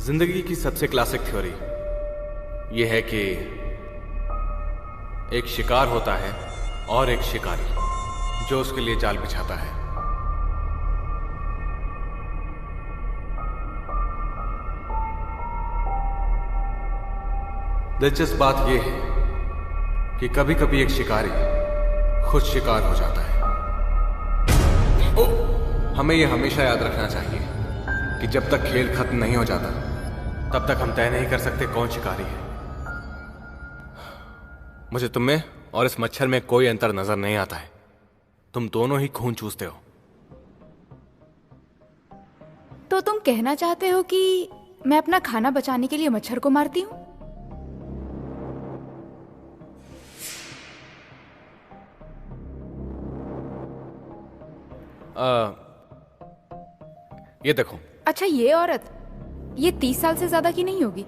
जिंदगी की सबसे क्लासिक थ्योरी यह है कि एक शिकार होता है और एक शिकारी जो उसके लिए जाल बिछाता है। दिलचस्प बात यह है कि कभी कभी एक शिकारी खुद शिकार हो जाता है। हमें यह हमेशा याद रखना चाहिए कि जब तक खेल खत्म नहीं हो जाता तब तक हम तय नहीं कर सकते कौन शिकारी है। मुझे तुम में और इस मच्छर में कोई अंतर नजर नहीं आता है। तुम दोनों ही खून चूसते हो। तो तुम कहना चाहते हो कि मैं अपना खाना बचाने के लिए मच्छर को मारती हूँ? ये देखो। अच्छा, ये औरत ये 30 साल से ज्यादा की नहीं होगी।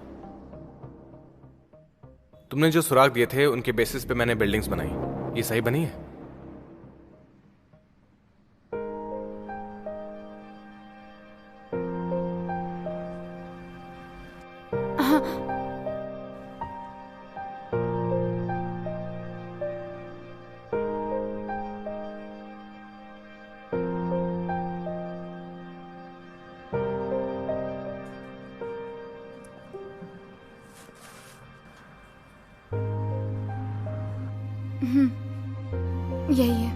तुमने जो सुराग दिए थे उनके बेसिस पे मैंने बिल्डिंग्स बनाई। ये सही बनी है? यही है।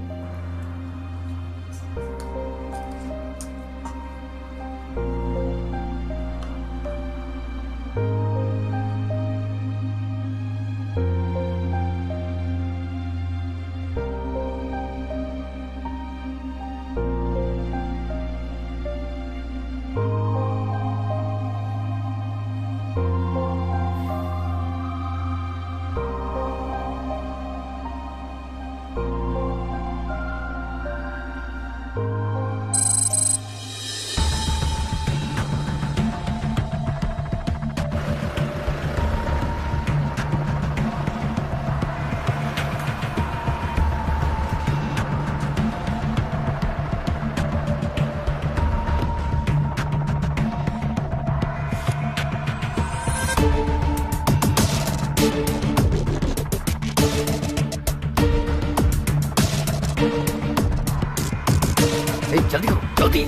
जल्दी करो, जल्दी।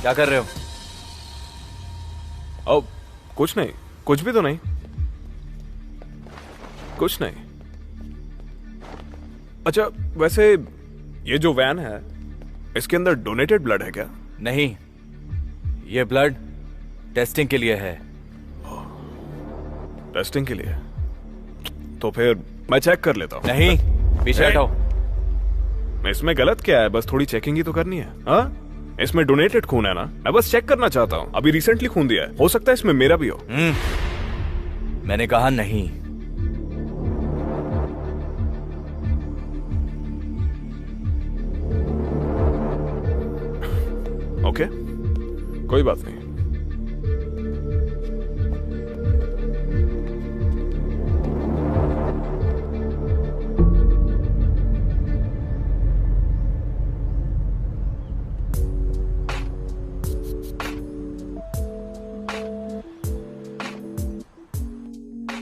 क्या कर रहे हो? ओ, कुछ नहीं। कुछ भी तो नहीं। कुछ नहीं। अच्छा, वैसे ये जो वैन है इसके अंदर डोनेटेड ब्लड है क्या? नहीं, ये ब्लड टेस्टिंग के लिए है। टेस्टिंग के लिए? तो फिर मैं चेक कर लेता हूँ। नहीं, पीछे हटाओ। इसमें गलत क्या है? बस थोड़ी चेकिंग ही तो करनी है। हाँ, इसमें डोनेटेड खून है ना, मैं बस चेक करना चाहता हूँ। अभी रिसेंटली खून दिया है, हो सकता है इसमें मेरा भी हो। मैंने कहा नहीं। ओके, कोई बात नहीं।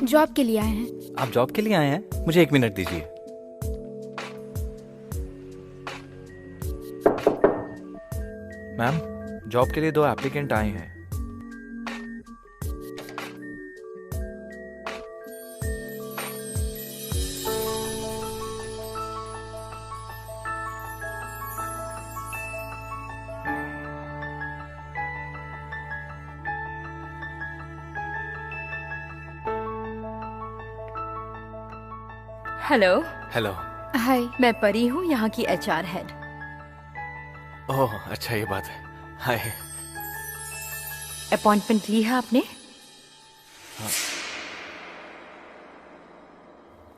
जॉब के लिए आए हैं? आप जॉब के लिए आए हैं? मुझे 1 मिनट दीजिए। मैम, जॉब के लिए 2 एप्लीकेंट आए हैं। हेलो। हेलो। हाय। मैं परी हूँ, यहाँ की एचआर हेड। ओह अच्छा, ये बात है। हाय। अपॉइंटमेंट ली है आपने?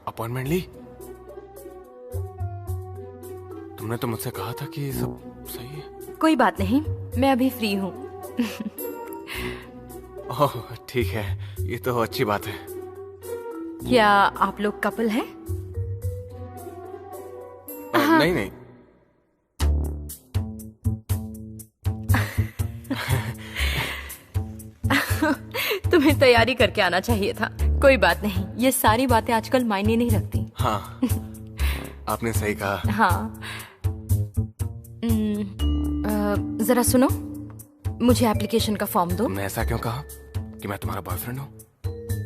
अपॉइंटमेंट ली? तुमने तो मुझसे कहा था कि सब सही है। कोई बात नहीं, मैं अभी फ्री हूँ। ओह ठीक है, ये तो अच्छी बात है। क्या आप लोग कपल हैं? नहीं नहीं। तुम्हें तैयारी करके आना चाहिए था। कोई बात नहीं, ये सारी बातें आजकल मायने नहीं रखती। हाँ आपने सही कहा। हाँ। जरा सुनो, मुझे एप्लीकेशन का फॉर्म दो। तुमने ऐसा क्यों कहा कि मैं तुम्हारा बॉयफ्रेंड हूँ?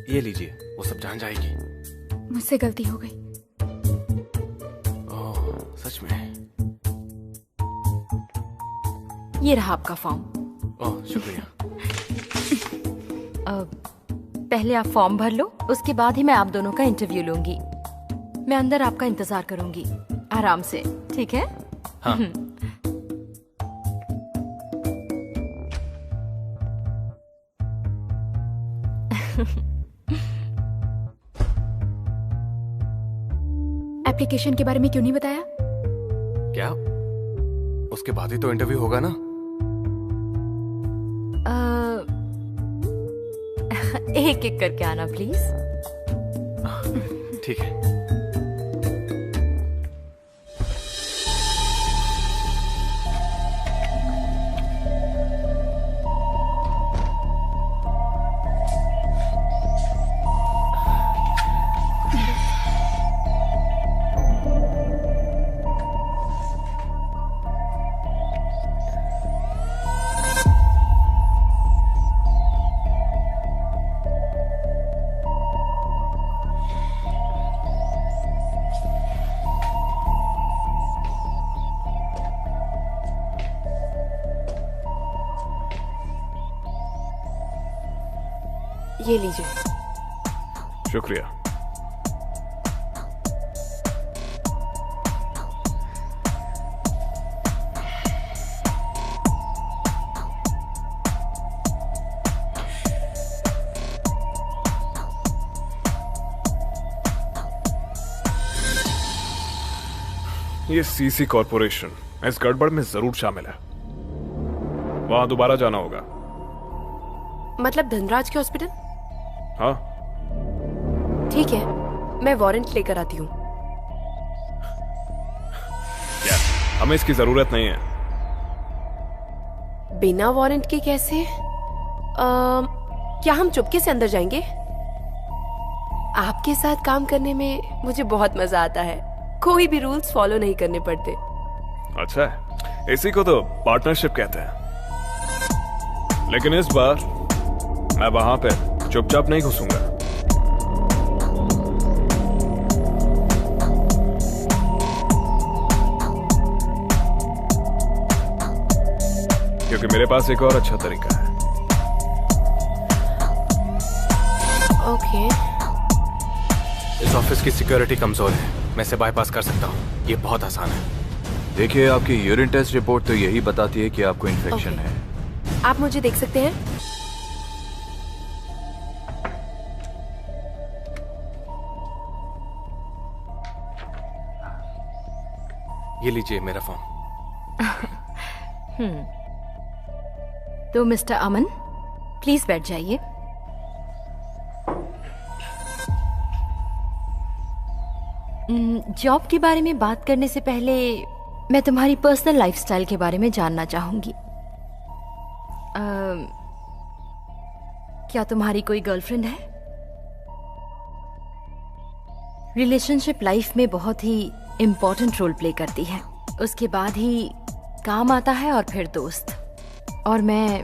ये लीजिए, वो सब जान जाएगी। मुझसे गलती हो गई। ओह सच में? ये रहा आपका फॉर्म। ओह शुक्रिया। पहले आप फॉर्म भर लो, उसके बाद ही मैं आप दोनों का इंटरव्यू लूंगी। मैं अंदर आपका इंतजार करूंगी, आराम से, ठीक है? हाँ। एप्लीकेशन के बारे में क्यों नहीं बताया? क्या? उसके बाद ही तो इंटरव्यू होगा ना? एक एक करके आना प्लीज। ठीक है। ये लीजिए। शुक्रिया। ये सीसी कॉर्पोरेशन इस गड़बड़ में जरूर शामिल है। वहां दोबारा जाना होगा। मतलब धनराज के हॉस्पिटल? हाँ। ठीक है, मैं वारंट लेकर आती हूँ। क्या हमें इसकी जरूरत नहीं है? बिना वारंट के कैसे? क्या हम चुपके से अंदर जाएंगे? आपके साथ काम करने में मुझे बहुत मजा आता है। कोई भी रूल्स फॉलो नहीं करने पड़ते। अच्छा है, इसी को तो पार्टनरशिप कहते हैं। लेकिन इस बार मैं वहां पे चुपचाप नहीं घुसूंगा। क्योंकि मेरे पास एक और अच्छा तरीका है। ओके। इस ऑफिस की सिक्योरिटी कमजोर है, मैं इसे बाईपास कर सकता हूँ। ये बहुत आसान है। देखिए, आपकी यूरिन टेस्ट रिपोर्ट तो यही बताती है कि आपको इन्फेक्शन Okay. है। आप मुझे देख सकते हैं? ये लीजिए मेरा फॉर्म। तो मिस्टर अमन, प्लीज बैठ जाइए। जॉब के बारे में बात करने से पहले मैं तुम्हारी पर्सनल लाइफस्टाइल के बारे में जानना चाहूंगी। क्या तुम्हारी कोई गर्लफ्रेंड है? रिलेशनशिप लाइफ में बहुत ही इम्पोर्टेंट रोल प्ले करती है। उसके बाद ही काम आता है और फिर दोस्त। और मैं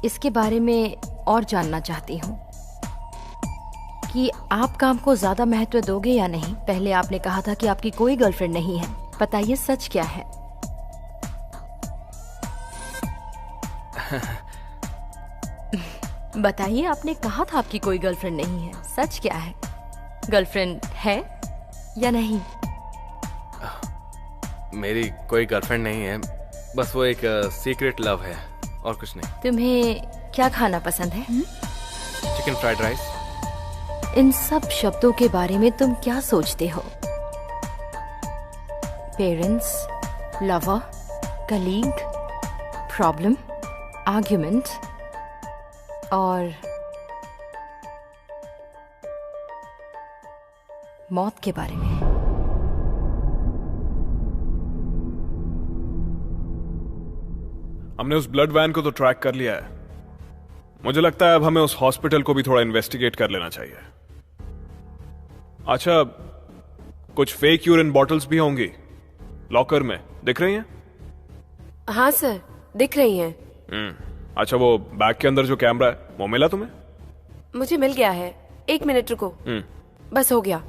इसके बारे में और जानना चाहती हूँ कि आप काम को ज्यादा महत्व दोगे या नहीं। पहले आपने कहा था कि आपकी कोई गर्लफ्रेंड नहीं है, बताइए सच क्या है? बताइए, आपने कहा था आपकी कोई गर्लफ्रेंड नहीं है, सच क्या है? गर्लफ्रेंड है? या नहीं? मेरी कोई गर्लफ्रेंड नहीं है, बस वो एक सीक्रेट लव है और कुछ नहीं। तुम्हें क्या खाना पसंद है? Chicken fried rice. इन सब शब्दों के बारे में तुम क्या सोचते हो? Parents, lover, colleague, problem, argument और मौत के बारे में। हमने उस ब्लड वैन को तो ट्रैक कर लिया है। मुझे लगता है अब हमें उस हॉस्पिटल को भी थोड़ा इन्वेस्टिगेट कर लेना चाहिए। अच्छा, कुछ फेक यूरिन बॉटल्स भी होंगी लॉकर में, दिख रही हैं? हाँ सर, दिख रही हैं। अच्छा, वो बैग के अंदर जो कैमरा है वो मिला तुम्हें? मुझे मिल गया है। 1 मिनट रुको। बस हो गया।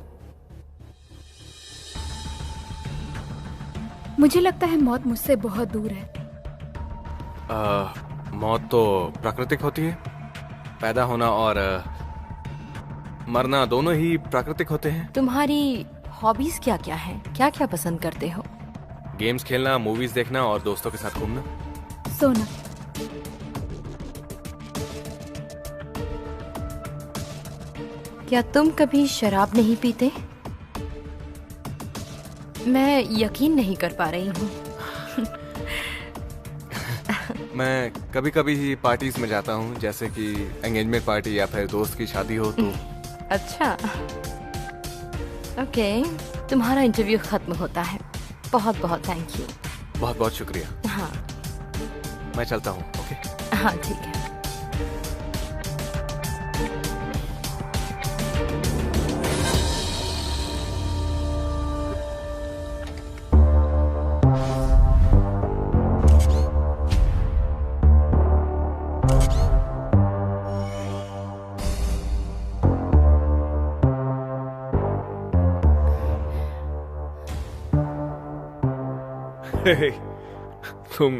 मुझे लगता है मौत मुझसे बहुत दूर है। मौत तो प्राकृतिक होती है। पैदा होना और मरना दोनों ही प्राकृतिक होते हैं। तुम्हारी हॉबीज क्या क्या हैं? क्या क्या पसंद करते हो? गेम्स खेलना, मूवीज देखना और दोस्तों के साथ घूमना। सोना। क्या तुम कभी शराब नहीं पीते? मैं यकीन नहीं कर पा रही हूँ। मैं कभी कभी ही पार्टीज में जाता हूँ, जैसे कि एंगेजमेंट पार्टी या फिर दोस्त की शादी हो तो। अच्छा, ओके, तुम्हारा इंटरव्यू खत्म होता है। बहुत बहुत थैंक यू। बहुत बहुत शुक्रिया। हाँ मैं चलता हूँ। ओके। हाँ ठीक है। तुम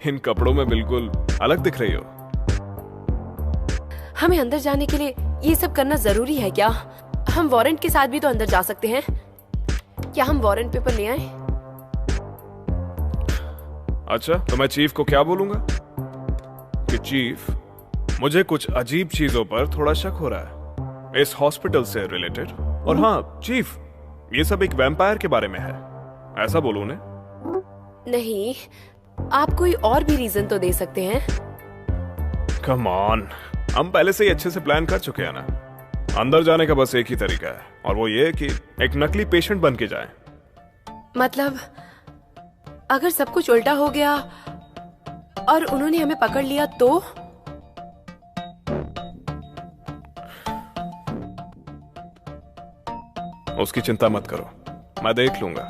इन कपड़ों में बिल्कुल अलग दिख रही हो। हमें अंदर जाने के लिए ये सब करना जरूरी है क्या? हम वारंट के साथ भी तो अंदर जा सकते हैं। क्या हम वारंट पेपर ले आए? अच्छा, तो मैं चीफ को क्या बोलूंगा कि चीफ, मुझे कुछ अजीब चीजों पर थोड़ा शक हो रहा है इस हॉस्पिटल से रिलेटेड। और हाँ चीफ, ये सब एक वैम्पायर के बारे में है, ऐसा बोलूं ने? नहीं, आप कोई और भी रीजन तो दे सकते हैं। कम ऑन, हम पहले से ही अच्छे से प्लान कर चुके हैं ना। अंदर जाने का बस एक ही तरीका है, और वो ये कि एक नकली पेशेंट बन के जाएं। मतलब अगर सब कुछ उल्टा हो गया और उन्होंने हमें पकड़ लिया तो? उसकी चिंता मत करो, मैं देख लूंगा।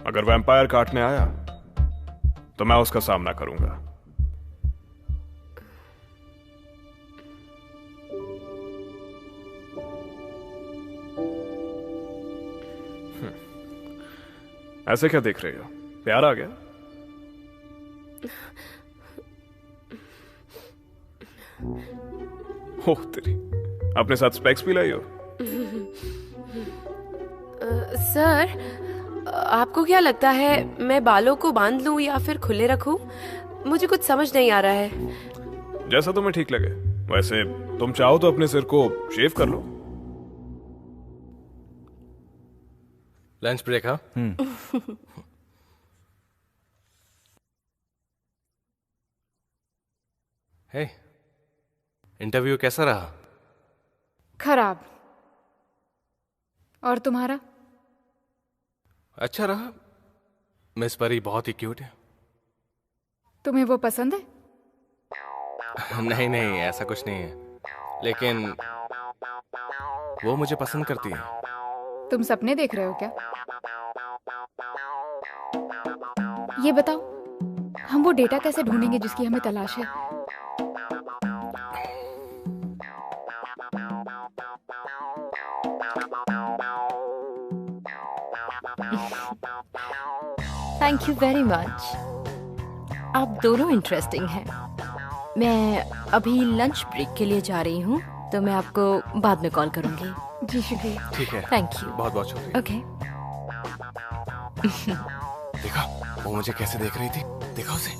अगर वैम्पायर काटने आया तो मैं उसका सामना करूंगा। ऐसे क्या देख रही हो? प्यार आ गया? ओह तेरी, अपने साथ स्पेक्स भी लाई हो? सर, आपको क्या लगता है, मैं बालों को बांध लूं या फिर खुले रखूं? मुझे कुछ समझ नहीं आ रहा है। जैसा तुम्हें ठीक लगे। वैसे तुम चाहो तो अपने सिर को शेव कर लो। Lunch break? हाँ। हे, इंटरव्यू कैसा रहा? खराब। और तुम्हारा? अच्छा रहा। मिस परी बहुत ही क्यूट है। तुम्हें वो पसंद है? नहीं नहीं, ऐसा कुछ नहीं है, लेकिन वो मुझे पसंद करती है। तुम सपने देख रहे हो क्या? ये बताओ, हम वो डेटा कैसे ढूंढेंगे जिसकी हमें तलाश है? Thank you very much. आप दोनों इंटरेस्टिंग हैं। मैं अभी लंच ब्रेक के लिए जा रही हूँ, तो मैं आपको बाद में कॉल करूंगी। जी शुक्रिया। ठीक है, थैंक यू। बहुत बहुत शुक्रिया। ओके। देखा वो मुझे कैसे देख रही थी, देखा उसे।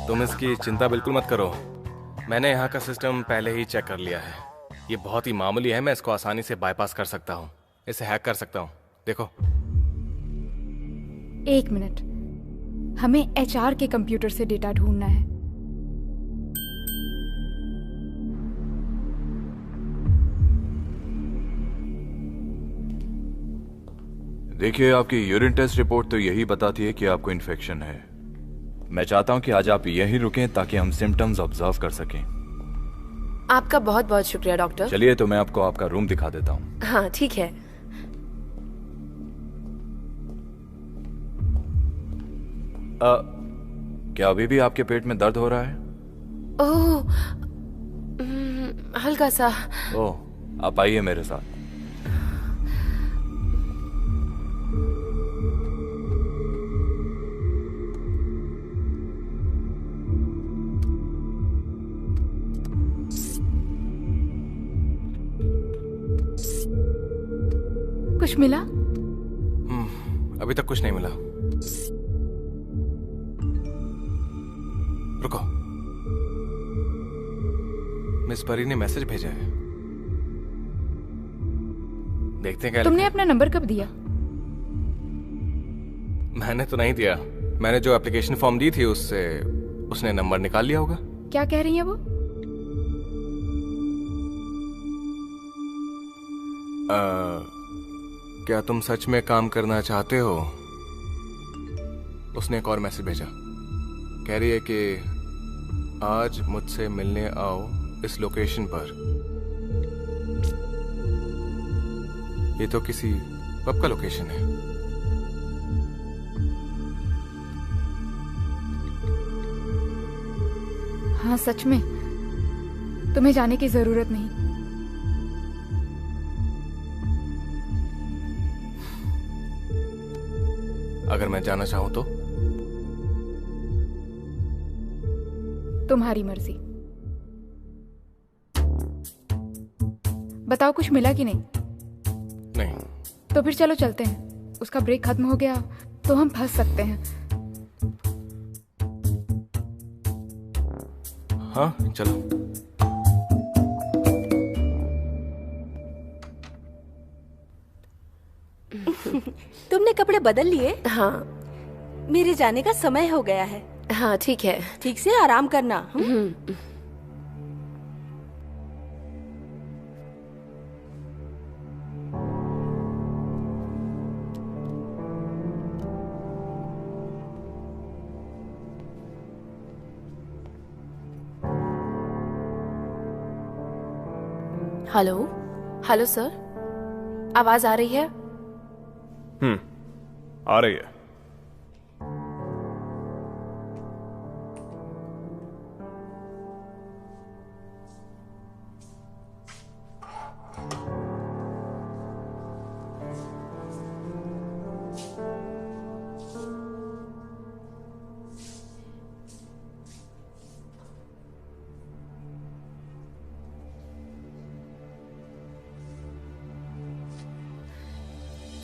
तुम इसकी चिंता बिल्कुल मत करो, मैंने यहाँ का सिस्टम पहले ही चेक कर लिया है। ये बहुत ही मामूली है, मैं इसको आसानी से बाईपास कर सकता हूँ, इसे हैक कर सकता हूँ। देखो। 1 मिनट, हमें HR के कंप्यूटर से डेटा ढूंढना है। देखिए, आपकी यूरिन टेस्ट रिपोर्ट तो यही बताती है कि आपको इन्फेक्शन है। मैं चाहता हूं कि आज आप यहीं रुकें ताकि हम सिम्टम्स ऑब्जर्व कर सकें। आपका बहुत बहुत शुक्रिया डॉक्टर। चलिए, तो मैं आपको आपका रूम दिखा देता हूँ। हाँ ठीक है। क्या अभी भी आपके पेट में दर्द हो रहा है? ओह, हल्का सा। ओह, आप आइए मेरे साथ। कुछ मिला? अभी तक कुछ नहीं मिला। रुको, मिस परी ने मैसेज भेजा है, देखते हैं क्या तुमने लिखा अपना नंबर कब दिया? है। मैंने तो नहीं दिया, मैंने जो एप्लीकेशन फॉर्म दी थी उससे उसने नंबर निकाल लिया होगा। क्या कह रही है वो? क्या तुम सच में काम करना चाहते हो? उसने एक और मैसेज भेजा, कह रही है कि आज मुझसे मिलने आओ इस लोकेशन पर। ये तो किसी पब का लोकेशन है। हाँ सच में, तुम्हें जाने की जरूरत नहीं। अगर मैं जाना चाहूं तो? तुम्हारी मर्जी। बताओ, कुछ मिला कि नहीं? नहीं। तो फिर चलो चलते हैं। उसका ब्रेक खत्म हो गया तो हम फंस सकते हैं। हाँ चलो। तुमने कपड़े बदल लिए? हाँ। मेरे जाने का समय हो गया है। हाँ ठीक है। ठीक से आराम करना। हेलो हेलो सर, आवाज आ रही है? आ रही है।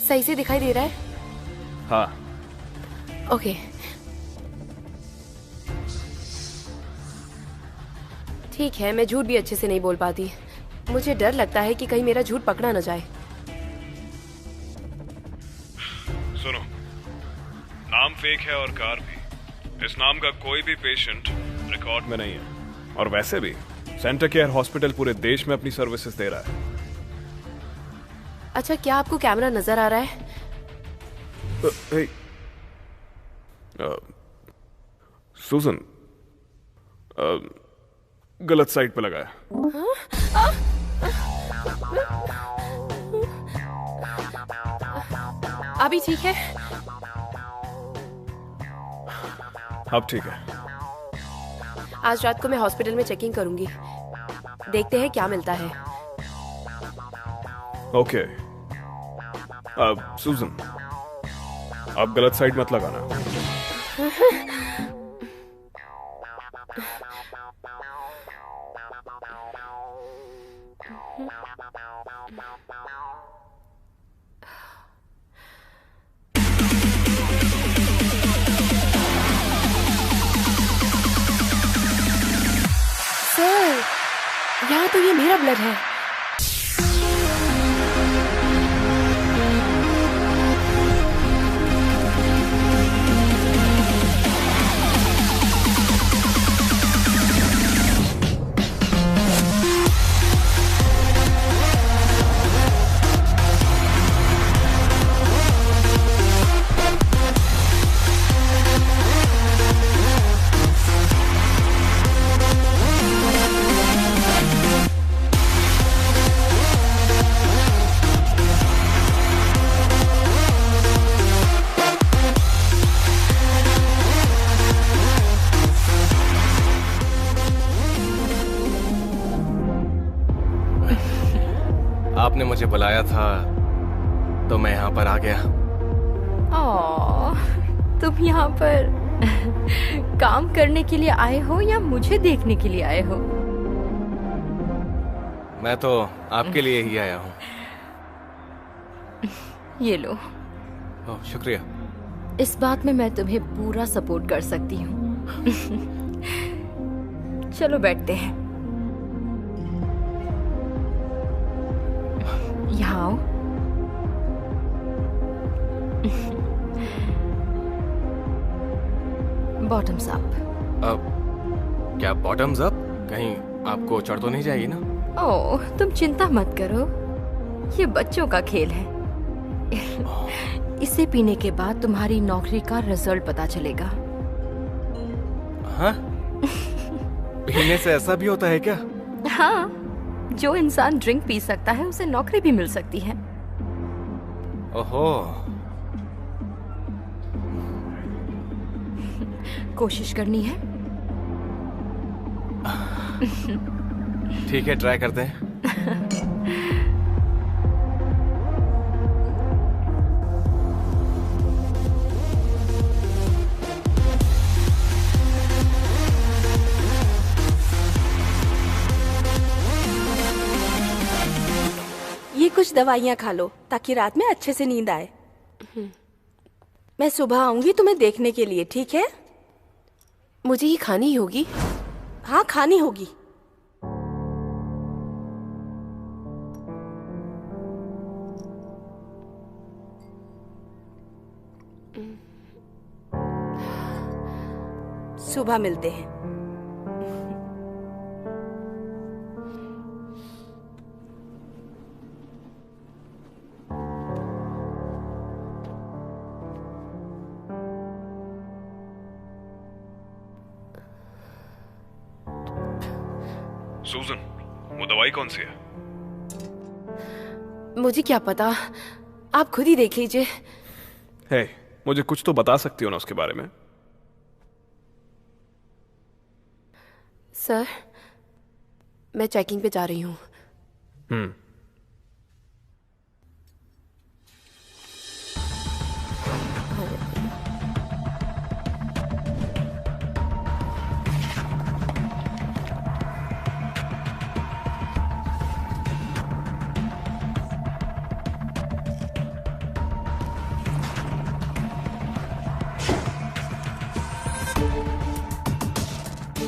सही से दिखाई दे रहा है? हाँ। ओके ठीक है, मैं झूठ भी अच्छे से नहीं बोल पाती। मुझे डर लगता है कि कहीं मेरा झूठ पकड़ा न जाए। सुनो, नाम फेक है और कार भी। इस नाम का कोई भी पेशेंट रिकॉर्ड में नहीं है। और वैसे भी सेंटर केयर हॉस्पिटल पूरे देश में अपनी सर्विसेज दे रहा है। अच्छा, क्या आपको कैमरा नजर आ रहा है? सुजन, गलत साइड पे लगाया। अभी ठीक है? अब ठीक है। आज रात को मैं हॉस्पिटल में चेकिंग करूंगी, देखते हैं क्या मिलता है। ओके। सुजन, अब गलत साइड मत लगाना। तो ये मेरा ब्लड है। आपने मुझे बुलाया था तो मैं यहाँ पर आ गया। तुम यहाँ पर काम करने के लिए आए हो या मुझे देखने के लिए आए हो? मैं तो आपके लिए ही आया हूँ। ये लो। ओह, शुक्रिया। इस बात में मैं तुम्हें पूरा सपोर्ट कर सकती हूँ। चलो बैठते हैं। यहाँ आओ। Bottoms up. क्या बॉटम्स अप? कहीं आपको चढ़ तो नहीं जाएगी ना? ओह, तुम चिंता मत करो, ये बच्चों का खेल है। इसे पीने के बाद तुम्हारी नौकरी का रिजल्ट पता चलेगा। हाँ? पीने से ऐसा भी होता है क्या? हाँ, जो इंसान ड्रिंक पी सकता है उसे नौकरी भी मिल सकती है। ओहो। कोशिश करनी है? ठीक है, ट्राई करते हैं। ये कुछ दवाइयाँ खा लो ताकि रात में अच्छे से नींद आए। मैं सुबह आऊंगी तुम्हें देखने के लिए, ठीक है? मुझे ये खानी ही होगी? हाँ, खानी होगी। सुबह मिलते हैं। सूजन, वो दवाई कौन सी है? मुझे क्या पता, आप खुद ही देख लीजिए। हे, मुझे कुछ तो बता सकती हो ना उसके बारे में? सर, मैं चेकिंग पे जा रही हूँ।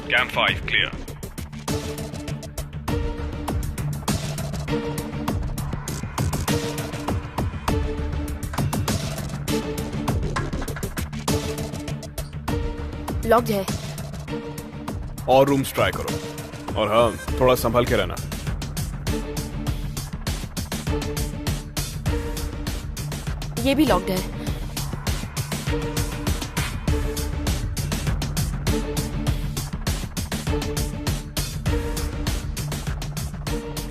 Camp 5 clear. लॉक्ड है। और रूम्स ट्राई करो, और हाँ, थोड़ा संभल के रहना। ये भी लॉक्ड है।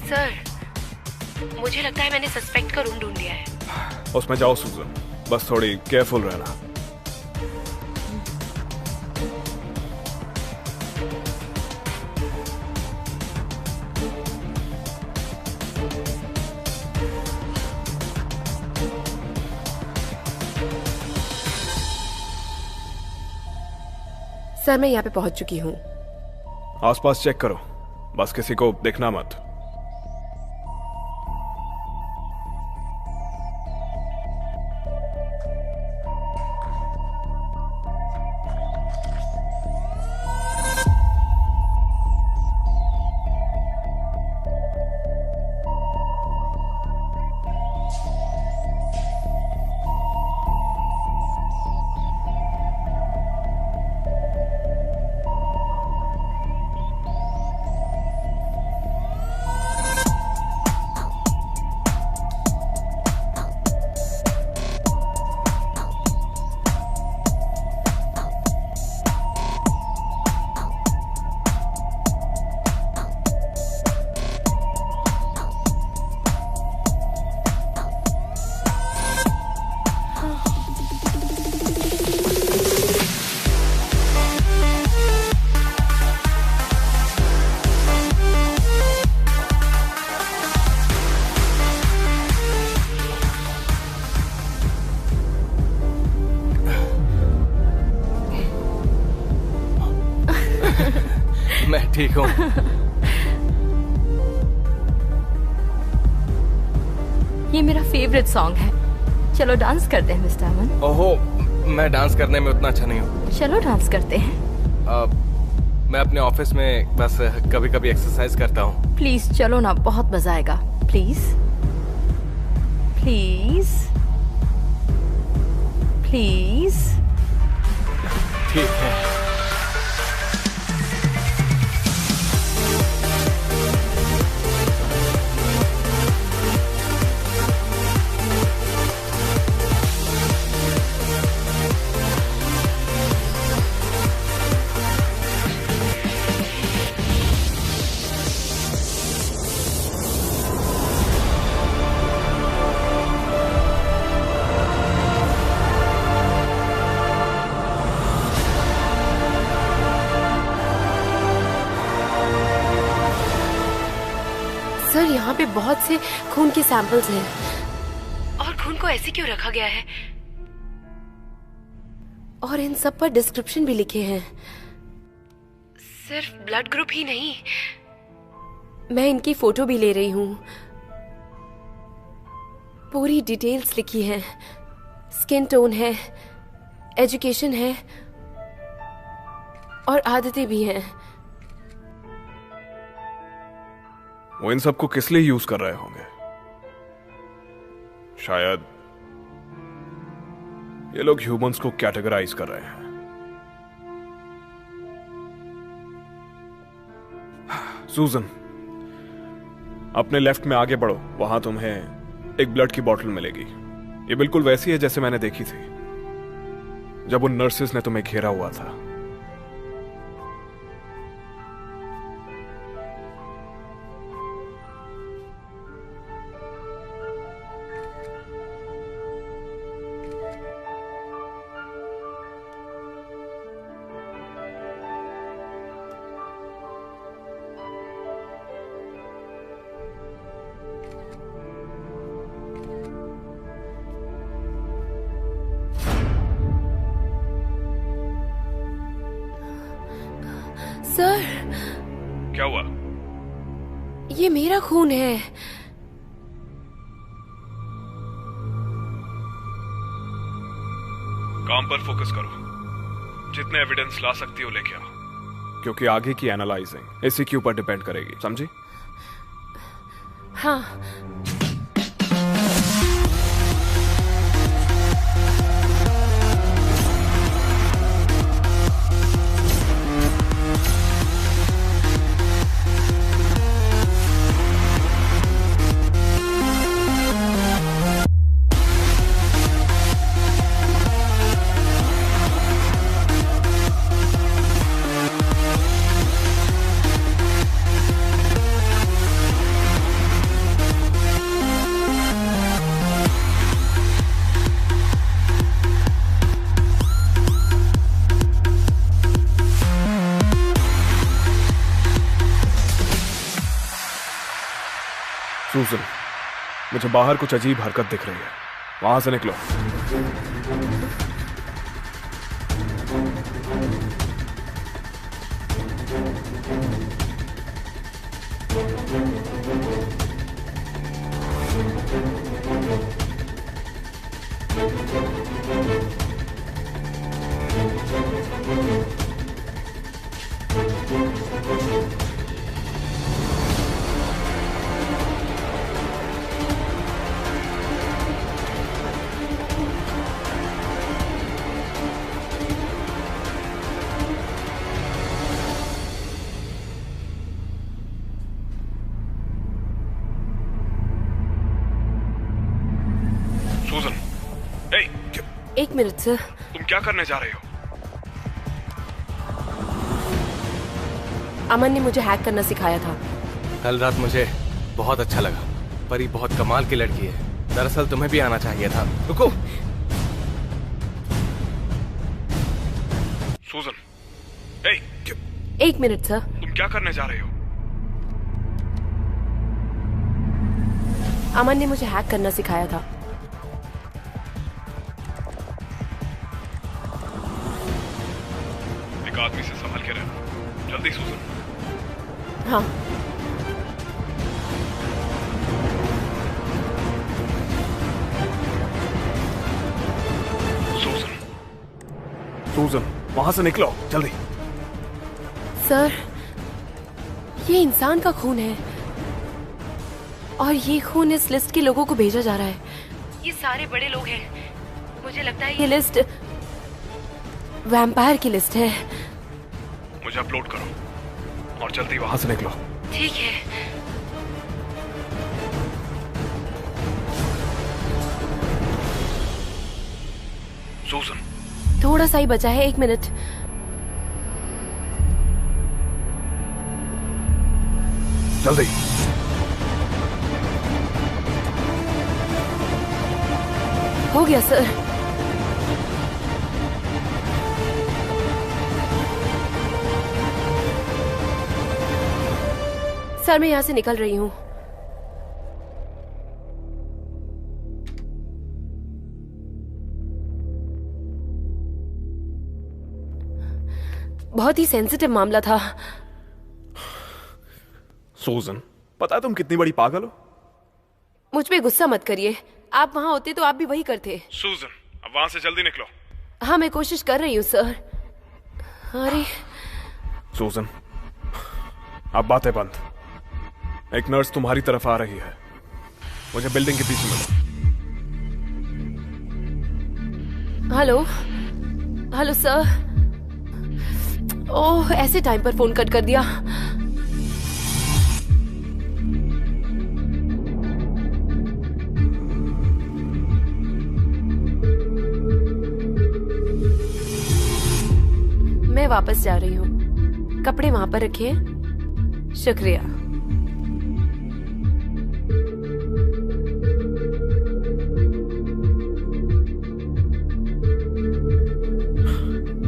सर, मुझे लगता है मैंने सस्पेक्ट का रूम ढूंढ लिया है। उसमें जाओ सूजन, बस थोड़ी केयरफुल रहना। सर, मैं यहाँ पे पहुंच चुकी हूँ। आसपास चेक करो, बस किसी को देखना मत। ठीक हूँ। ये मेरा फेवरेट सॉन्ग है। चलो डांस करते हैं मिस्टर अमन। ओहो, मैं डांस करने में उतना अच्छा नहीं हूँ। चलो डांस करते हैं। मैं अपने ऑफिस में बस कभी कभी एक्सरसाइज करता हूँ। प्लीज चलो ना, बहुत मजा आएगा। Please please please. ठीक है। सर, यहाँ पे बहुत से खून के सैंपल्स हैं। और खून को ऐसे क्यों रखा गया है? और इन सब पर डिस्क्रिप्शन भी लिखे हैं। सिर्फ ब्लड ग्रुप ही नहीं, मैं इनकी फोटो भी ले रही हूँ। पूरी डिटेल्स लिखी हैं। स्किन टोन है, एजुकेशन है और आदतें भी हैं। वो इन सबको किस लिए यूज कर रहे होंगे? शायद ये लोग ह्यूमंस को कैटेगराइज कर रहे हैं। सूजन, अपने लेफ्ट में आगे बढ़ो। वहां तुम्हें एक ब्लड की बोतल मिलेगी। ये बिल्कुल वैसी है जैसे मैंने देखी थी जब उन नर्सेस ने तुम्हें घेरा हुआ था। सर, क्या हुआ? ये मेरा खून है। काम पर फोकस करो। जितने एविडेंस ला सकती हो लेके आओ, क्योंकि आगे की एनालाइजिंग इसी के ऊपर डिपेंड करेगी, समझी? हाँ। सूजन, मुझे बाहर कुछ अजीब हरकत दिख रही है। वहां से निकलो। सूजन, एक मिनट सर। तुम क्या करने जा रहे हो? अमन ने मुझे हैक करना सिखाया था। कल रात मुझे बहुत अच्छा लगा। परी बहुत कमाल की लड़की है। दरअसल तुम्हें भी आना चाहिए था। रुको। सूजन, एक मिनट सर। तुम क्या करने जा रहे हो? अमन ने मुझे हैक करना सिखाया था। एक आदमी से संभल के रहना। जल्दी सूजन। हाँ। सूजन, वहां से निकलो जल्दी। सर, ये इंसान का खून है और ये खून इस लिस्ट के लोगों को भेजा जा रहा है। ये सारे बड़े लोग हैं। मुझे लगता है ये लिस्ट वैम्पायर की लिस्ट है। मुझे अपलोड करो और जल्दी वहां से निकलो। ठीक है। सूजन, थोड़ा सा ही बचा है, 1 मिनट। जल्दी। हो गया सर। सर, मैं यहाँ से निकल रही हूँ। बहुत ही सेंसिटिव मामला था। सूजन, पता है तुम कितनी बड़ी पागल हो? मुझ पे गुस्सा मत करिए। आप वहां होते तो आप भी वही करते। सूजन, अब वहां से जल्दी निकलो। हाँ, मैं कोशिश कर रही हूँ सर। अरे सूजन, अब बातें बंद। एक नर्स तुम्हारी तरफ आ रही है। मुझे बिल्डिंग के पीछे मिलो। Hello, hello sir. ओह, ऐसे टाइम पर फोन कट कर दिया। मैं वापस जा रही हूँ। कपड़े वहां पर रखिए। शुक्रिया।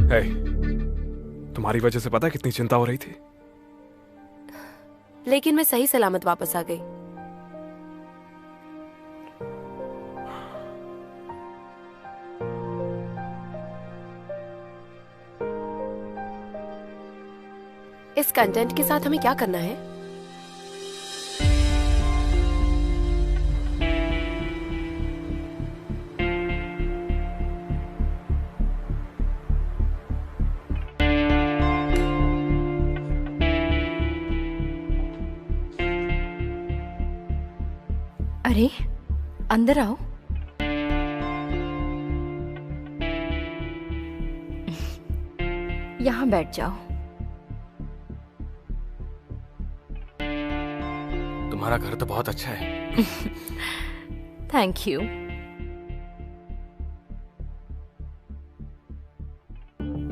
हे, तुम्हारी वजह से पता है कितनी चिंता हो रही थी। लेकिन मैं सही सलामत वापस आ गई। इस कंटेंट के साथ हमें क्या करना है? अरे, अंदर आओ। यहाँ बैठ जाओ। तुम्हारा घर तो बहुत अच्छा है। Thank you.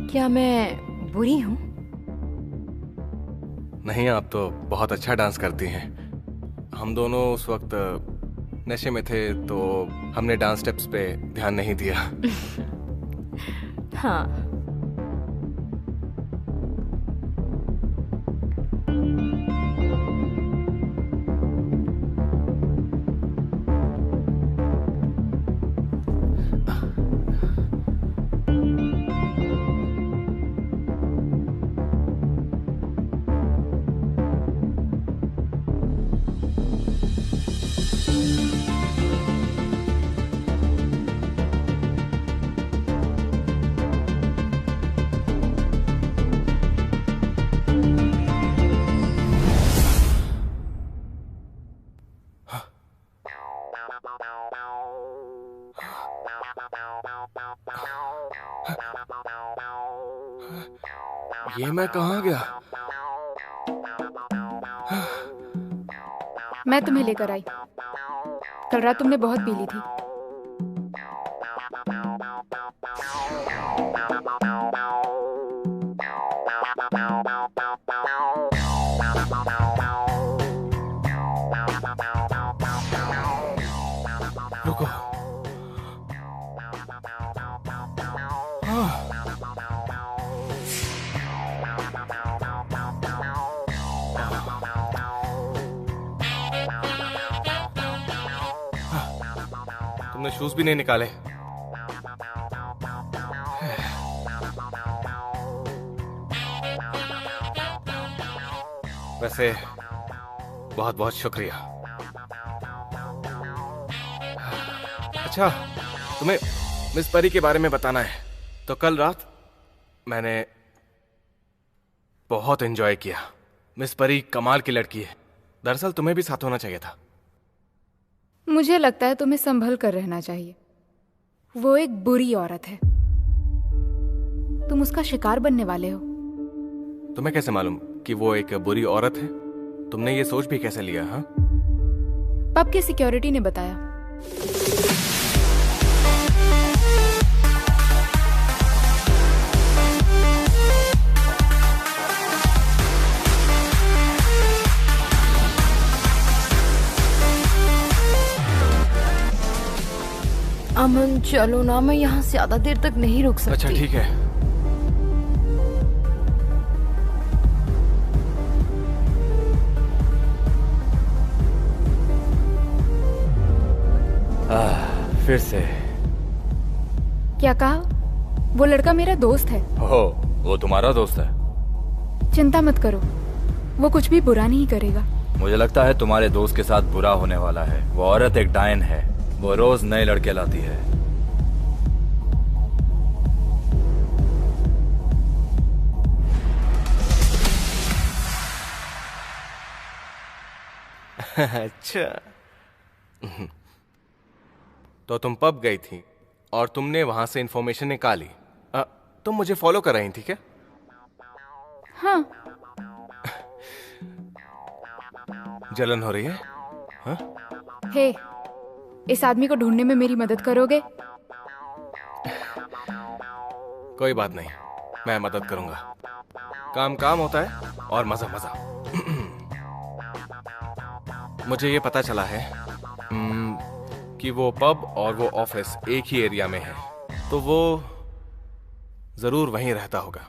क्या मैं बुरी हूँ? नहीं, आप तो बहुत अच्छा डांस करती हैं। हम दोनों उस वक्त नशे में थे तो हमने डांस स्टेप्स पे ध्यान नहीं दिया। हाँ। ये मैं कहाँ गया? मैं तुम्हें लेकर आई। कल रात तुमने बहुत पी ली थी। रुको। तुमने शूज भी नहीं निकाले। वैसे बहुत बहुत शुक्रिया। अच्छा, तुम्हें मिस परी के बारे में बताना है। तो कल रात मैंने बहुत एंजॉय किया। मिस परी कमाल की लड़की है। दरअसल तुम्हें भी साथ होना चाहिए था। मुझे लगता है तुम्हें संभल कर रहना चाहिए। वो एक बुरी औरत है, तुम उसका शिकार बनने वाले हो। तुम्हें कैसे मालूम कि वो एक बुरी औरत है? तुमने ये सोच भी कैसे लिया? हाँ, पब के सिक्योरिटी ने बताया। अमन चलो ना, मैं यहाँ से ज्यादा देर तक नहीं रुक सकती। अच्छा ठीक है। फिर से क्या कहा? वो लड़का मेरा दोस्त है। हो, वो तुम्हारा दोस्त है? चिंता मत करो, वो कुछ भी बुरा नहीं करेगा। मुझे लगता है तुम्हारे दोस्त के साथ बुरा होने वाला है। वो औरत एक डायन है। वो रोज नए लड़के लाती है। अच्छा, तो तुम पब गई थी और तुमने वहां से इंफॉर्मेशन निकाली। तुम मुझे फॉलो कर रही थी क्या? हाँ। जलन हो रही है? हाँ? हे, इस आदमी को ढूंढने में मेरी मदद करोगे? कोई बात नहीं, मैं मदद करूंगा। काम काम होता है और मजा मजा। मुझे ये पता चला है कि वो पब और वो ऑफिस एक ही एरिया में है, तो वो जरूर वहीं रहता होगा।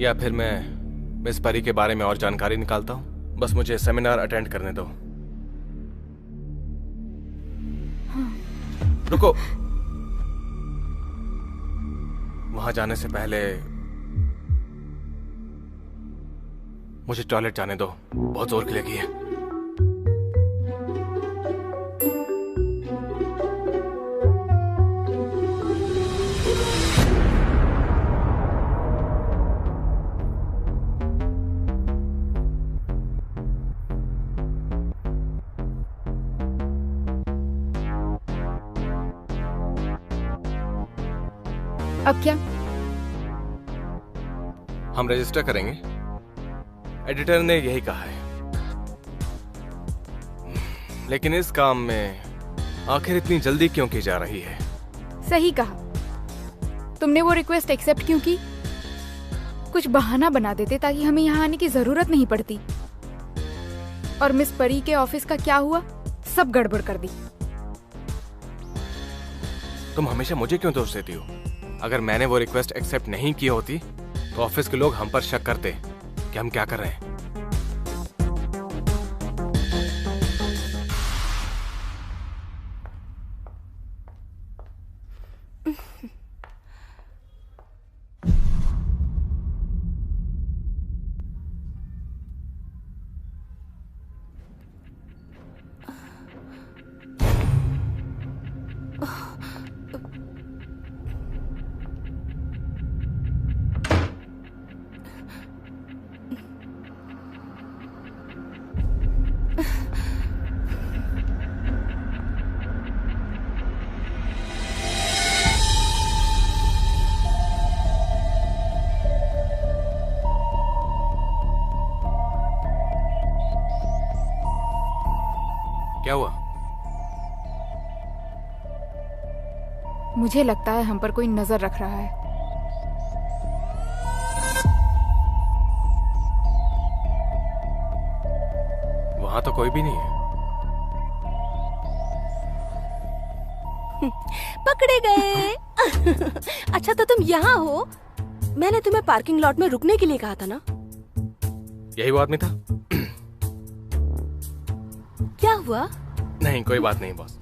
या फिर मैं मिस परी के बारे में और जानकारी निकालता हूं। बस मुझे सेमिनार अटेंड करने दो। रुको, वहां जाने से पहले मुझे टॉयलेट जाने दो, बहुत जोर की लगी है। अब क्या? हम रजिस्टर करेंगे। एडिटर ने यही कहा है। लेकिन इस काम में आखिर इतनी जल्दी क्यों की जा रही है? सही कहा। तुमने वो रिक्वेस्ट एक्सेप्ट क्यों की? कुछ बहाना बना देते ताकि हमें यहाँ आने की जरूरत नहीं पड़ती। और मिस परी के ऑफिस का क्या हुआ? सब गड़बड़ कर दी। तुम हमेशा मुझे क्यों दोष देती हो? अगर मैंने वो रिक्वेस्ट एक्सेप्ट नहीं की होती तो ऑफिस के लोग हम पर शक करते कि हम क्या कर रहे हैं। क्या हुआ? मुझे लगता है हम पर कोई नजर रख रहा है। वहां तो कोई भी नहीं है। पकड़े गए। अच्छा तो तुम यहाँ हो? मैंने तुम्हें पार्किंग लॉट में रुकने के लिए कहा था ना? यही वो आदमी था? क्या हुआ? नहीं, कोई बात नहीं बॉस।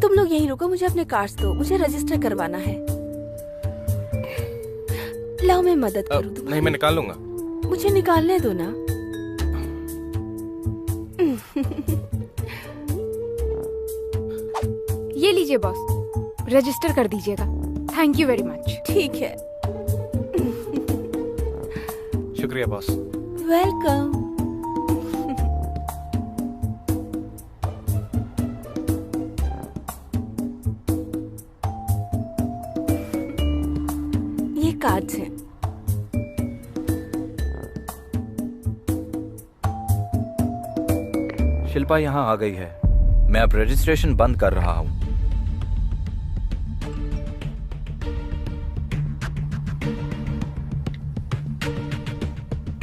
तुम लोग यहीं रुको, मुझे अपने कार्ड्स दो, मुझे रजिस्टर करवाना है। लाओ मैं मदद करूँ तुम्हारी। नहीं, मैं निकाल लूंगा। मुझे निकालने दो ना। ये लीजिए बॉस, रजिस्टर कर दीजिएगा। Thank you very much. ठीक है। शुक्रिया बॉस। वेलकम। ये कार्ड्स हैं। शिल्पा यहाँ आ गई है। मैं अब रजिस्ट्रेशन बंद कर रहा हूँ।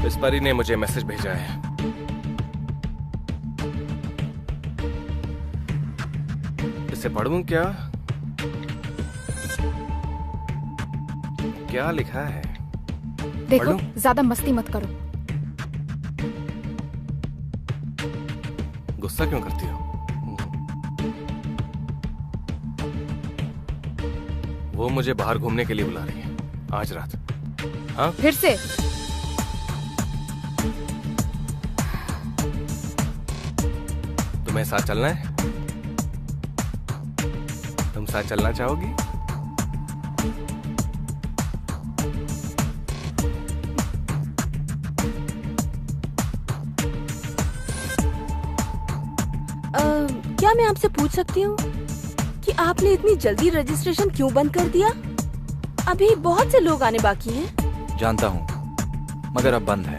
इस परी ने मुझे मैसेज भेजा है। इसे पढ़ूं क्या? क्या लिखा है? देखो, पढ़ूं? ज्यादा मस्ती मत करो। गुस्सा क्यों करती हो? वो मुझे बाहर घूमने के लिए बुला रही है आज रात। हाँ, फिर से? तुम्हें साथ चलना है? तुम साथ चलना चाहोगी? क्या मैं आपसे पूछ सकती हूँ कि आपने इतनी जल्दी रजिस्ट्रेशन क्यों बंद कर दिया? अभी बहुत से लोग आने बाकी हैं। जानता हूँ, मगर अब बंद है।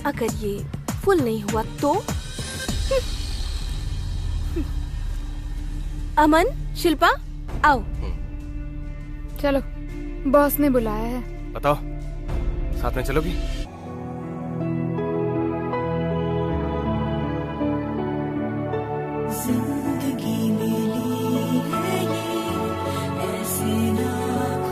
अगर ये फुल नहीं हुआ तो? अमन, शिल्पा, आओ। चलो, बॉस ने बुलाया है। बताओ, साथ में चलोगी?